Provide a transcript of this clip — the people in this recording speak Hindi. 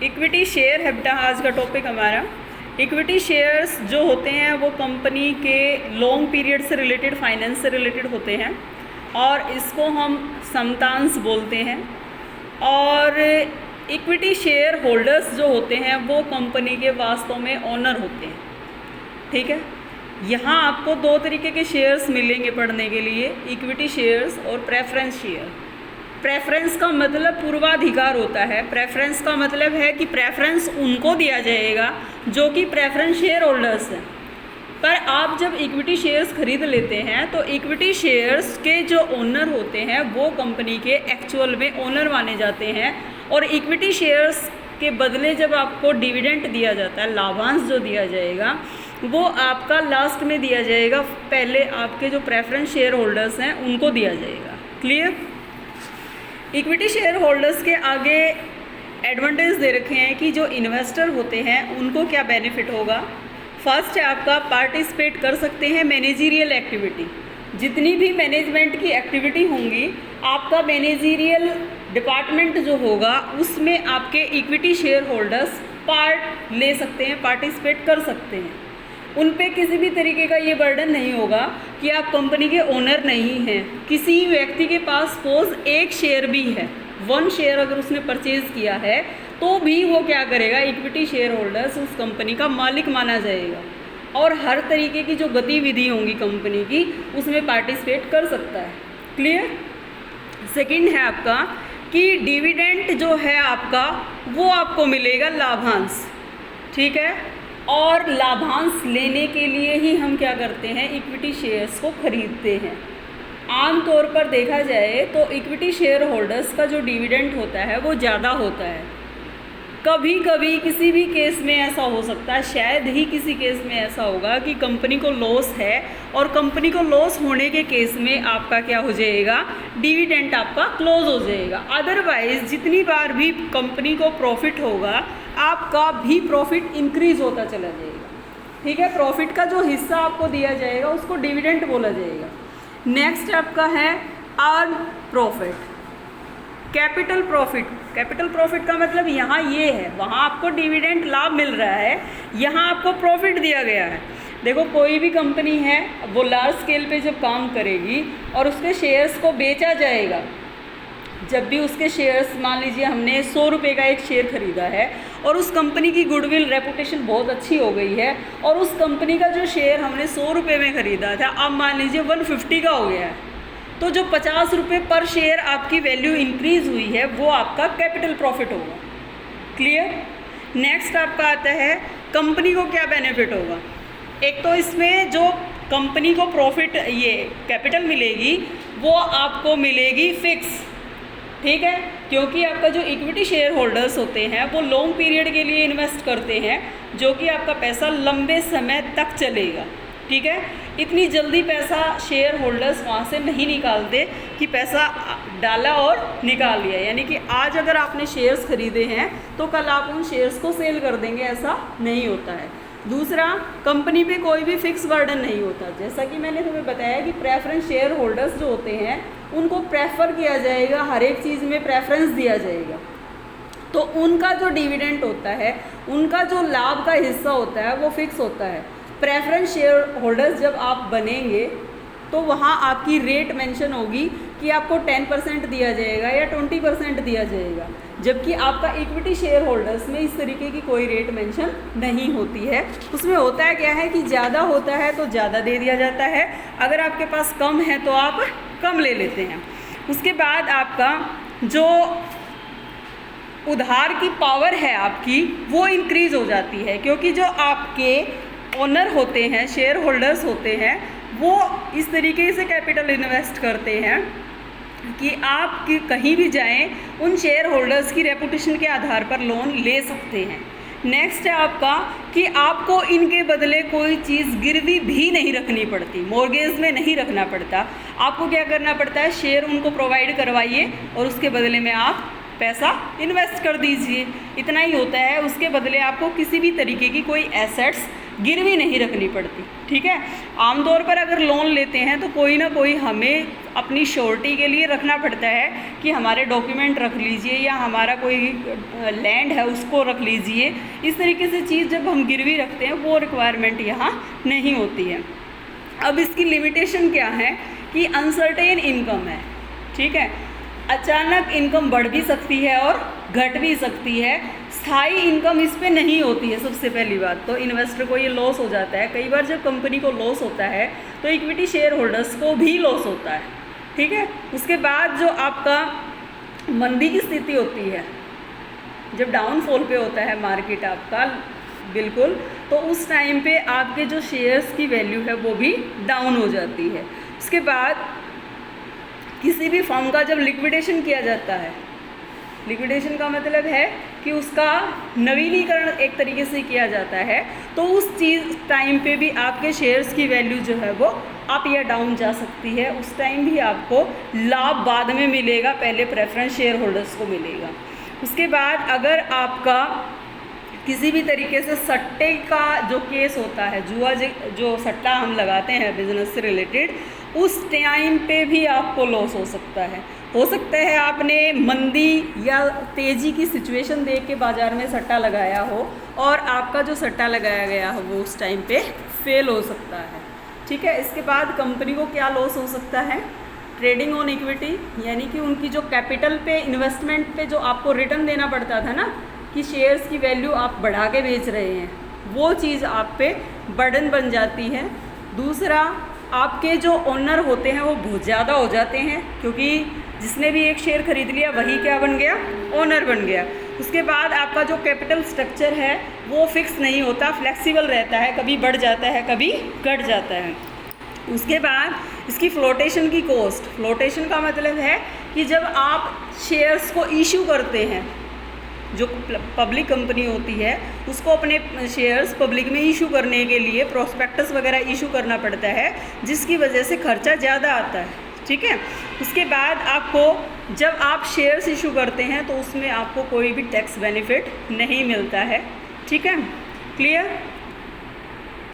इक्विटी शेयर है बेटा आज का टॉपिक हमारा। इक्विटी शेयर्स जो होते हैं वो कंपनी के लॉन्ग पीरियड से रिलेटेड, फाइनेंस से रिलेटेड होते हैं और इसको हम समतांश बोलते हैं। और इक्विटी शेयर होल्डर्स जो होते हैं वो कंपनी के वास्तव में ओनर होते हैं। ठीक है, यहाँ आपको दो तरीके के शेयर्स मिलेंगे पढ़ने के लिए, इक्विटी शेयर्स और प्रेफरेंस शेयर। प्रेफरेंस का मतलब पूर्वाधिकार होता है। प्रेफरेंस का मतलब है कि प्रेफरेंस उनको दिया जाएगा जो कि प्रेफरेंस शेयर होल्डर्स हैं। पर आप जब इक्विटी शेयर्स खरीद लेते हैं तो इक्विटी शेयर्स के जो ओनर होते हैं वो कंपनी के एक्चुअल में ओनर माने जाते हैं। और इक्विटी शेयर्स के बदले जब आपको डिविडेंड दिया जाता है, लाभांश जो दिया जाएगा, वो आपका लास्ट में दिया जाएगा, पहले आपके जो प्रेफरेंस शेयर होल्डर्स हैं उनको दिया जाएगा। क्लियर? इक्विटी शेयर होल्डर्स के आगे एडवांटेज दे रखे हैं कि जो इन्वेस्टर होते हैं उनको क्या बेनिफिट होगा। फर्स्ट है आपका पार्टिसिपेट कर सकते हैं मैनेजरियल एक्टिविटी। जितनी भी मैनेजमेंट की एक्टिविटी होंगी, आपका मैनेजरियल डिपार्टमेंट जो होगा उसमें आपके इक्विटी शेयर होल्डर्स पार्ट ले सकते हैं, पार्टिसिपेट कर सकते हैं। उन पे किसी भी तरीके का ये बर्डन नहीं होगा कि आप कंपनी के ओनर नहीं हैं। किसी व्यक्ति के पास सपोज एक शेयर भी है, 1 शेयर अगर उसने परचेज़ किया है तो भी वो क्या करेगा, इक्विटी शेयर होल्डर्स उस कंपनी का मालिक माना जाएगा और हर तरीके की जो गतिविधि होंगी कंपनी की उसमें पार्टिसिपेट कर सकता है। क्लियर? सेकंड है आपका कि डिविडेंड जो है आपका वो आपको मिलेगा लाभांश। ठीक है, और लाभांश लेने के लिए ही हम क्या करते हैं, इक्विटी शेयर्स को खरीदते हैं। आम तौर पर देखा जाए तो इक्विटी शेयर होल्डर्स का जो डिविडेंड होता है वो ज़्यादा होता है। कभी कभी किसी भी केस में ऐसा हो सकता है, शायद ही किसी केस में ऐसा होगा कि कंपनी को लॉस है और कंपनी को लॉस होने के केस में आपका क्या हो जाएगा, डिविडेंड आपका क्लोज हो जाएगा। अदरवाइज जितनी बार भी कंपनी को प्रॉफिट होगा आपका भी प्रॉफिट इंक्रीज होता चला जाएगा। ठीक है, प्रॉफिट का जो हिस्सा आपको दिया जाएगा उसको डिविडेंड बोला जाएगा। नेक्स्ट आपका है earn profit, capital profit. Capital profit का मतलब यहाँ ये है, वहाँ आपको डिविडेंड लाभ मिल रहा है, यहाँ आपको प्रॉफिट दिया गया है। देखो कोई भी कंपनी है वो लार्ज स्केल पे जब काम करेगी और उसके शेयर्स को बेचा जाएगा, जब भी उसके शेयर्स, मान लीजिए हमने 100 रुपये का एक शेयर खरीदा है और उस कंपनी की गुडविल रेपुटेशन बहुत अच्छी हो गई है और उस कंपनी का जो शेयर हमने 100 रुपये में ख़रीदा था अब मान लीजिए 150 का हो गया है, तो जो 50 रुपये पर शेयर आपकी वैल्यू इंक्रीज़ हुई है वो आपका कैपिटल प्रॉफिट होगा। क्लियर? नेक्स्ट आपका आता है कंपनी को क्या बेनिफिट होगा। एक तो इसमें जो कंपनी को प्रॉफिट, ये कैपिटल मिलेगी वो आपको मिलेगी फिक्स। ठीक है, क्योंकि आपका जो इक्विटी शेयर होल्डर्स होते हैं वो लॉन्ग पीरियड के लिए इन्वेस्ट करते हैं जो कि आपका पैसा लंबे समय तक चलेगा। ठीक है, इतनी जल्दी पैसा शेयर होल्डर्स वहाँ से नहीं निकालते कि पैसा डाला और निकाल लिया, यानी कि आज अगर आपने शेयर्स खरीदे हैं तो कल आप उन शेयर्स को सेल कर देंगे, ऐसा नहीं होता है। दूसरा, कंपनी पे कोई भी फिक्स बर्डन नहीं होता। जैसा कि मैंने तुम्हें बताया कि प्रेफरेंस शेयर होल्डर्स जो होते हैं उनको प्रेफर किया जाएगा, हर एक चीज़ में प्रेफरेंस दिया जाएगा, तो उनका जो डिविडेंड होता है, उनका जो लाभ का हिस्सा होता है वो फिक्स होता है। प्रेफरेंस शेयर होल्डर्स जब आप बनेंगे तो वहाँ आपकी रेट मेंशन होगी कि आपको 10% दिया जाएगा या 20% दिया जाएगा, जबकि आपका इक्विटी शेयर होल्डर्स में इस तरीके की कोई रेट मेंशन नहीं होती है। उसमें होता है क्या है कि ज़्यादा होता है तो ज़्यादा दे दिया जाता है, अगर आपके पास कम है तो आप कम ले लेते हैं। उसके बाद आपका जो उधार की पावर है आपकी वो इंक्रीज़ हो जाती है, क्योंकि जो आपके ओनर होते हैं, शेयर होल्डर्स होते हैं, वो इस तरीके से कैपिटल इन्वेस्ट करते हैं कि आप कहीं भी जाएं उन शेयर होल्डर्स की रेपुटेशन के आधार पर लोन ले सकते हैं। नेक्स्ट है आपका कि आपको इनके बदले कोई चीज़ गिरवी भी नहीं रखनी पड़ती, मॉर्गेज में नहीं रखना पड़ता। आपको क्या करना पड़ता है, शेयर उनको प्रोवाइड करवाइए और उसके बदले में आप पैसा इन्वेस्ट कर दीजिए, इतना ही होता है। उसके बदले आपको किसी भी तरीके की कोई एसेट्स गिरवी नहीं रखनी पड़ती। ठीक है, आमतौर पर अगर लोन लेते हैं तो कोई ना कोई हमें अपनी श्योरिटी के लिए रखना पड़ता है कि हमारे डॉक्यूमेंट रख लीजिए या हमारा कोई लैंड है उसको रख लीजिए। इस तरीके से चीज़ जब हम गिरवी रखते हैं वो रिक्वायरमेंट यहाँ नहीं होती है। अब इसकी लिमिटेशन क्या है कि अनसर्टेन इनकम है। ठीक है, अचानक इनकम बढ़ भी सकती है और घट भी सकती है, स्थायी इनकम इस पे नहीं होती है। सबसे पहली बात तो इन्वेस्टर को ये लॉस हो जाता है। कई बार जब कंपनी को लॉस होता है तो इक्विटी शेयर होल्डर्स को भी लॉस होता है। ठीक है, उसके बाद जो आपका मंदी की स्थिति होती है, जब डाउनफॉल पे होता है मार्केट आपका बिल्कुल, तो उस टाइम पे आपके जो शेयर्स की वैल्यू है वो भी डाउन हो जाती है। उसके बाद किसी भी फर्म का जब लिक्विडेशन किया जाता है, लिक्विडेशन का मतलब है कि उसका नवीनीकरण एक तरीके से किया जाता है, तो उस चीज़ टाइम पे भी आपके शेयर्स की वैल्यू जो है वो अप या डाउन जा सकती है। उस टाइम भी आपको लाभ बाद में मिलेगा, पहले प्रेफरेंस शेयर होल्डर्स को मिलेगा। उसके बाद अगर आपका किसी भी तरीके से सट्टे का जो केस होता है, जुआ जो सट्टा हम लगाते हैं बिजनेस से रिलेटेड, उस टाइम पे भी आपको लॉस हो सकता है। हो सकता है आपने मंदी या तेज़ी की सिचुएशन देख के बाज़ार में सट्टा लगाया हो और आपका जो सट्टा लगाया गया हो वो उस टाइम पे फेल हो सकता है। ठीक है, इसके बाद कंपनी को क्या लॉस हो सकता है, ट्रेडिंग ऑन इक्विटी, यानी कि उनकी जो कैपिटल पे इन्वेस्टमेंट पे जो आपको रिटर्न देना पड़ता था ना, कि शेयर्स की वैल्यू आप बढ़ा के बेच रहे हैं, वो चीज़ आप पे बर्डन बन जाती है। दूसरा, आपके जो ओनर होते हैं वो बहुत ज़्यादा हो जाते हैं, क्योंकि जिसने भी एक शेयर खरीद लिया वही क्या बन गया, ओनर बन गया। उसके बाद आपका जो कैपिटल स्ट्रक्चर है वो फिक्स नहीं होता, फ्लेक्सिबल रहता है, कभी बढ़ जाता है कभी घट जाता है। उसके बाद इसकी फ्लोटेशन की कॉस्ट, फ्लोटेशन का मतलब है कि जब आप शेयर्स को इशू करते हैं, जो पब्लिक कंपनी होती है उसको अपने शेयर्स पब्लिक में इशू करने के लिए प्रोस्पेक्टस वगैरह इशू करना पड़ता है, जिसकी वजह से खर्चा ज़्यादा आता है। ठीक है, उसके बाद आपको जब आप शेयर्स इशू करते हैं तो उसमें आपको कोई भी टैक्स बेनिफिट नहीं मिलता है। ठीक है, क्लियर।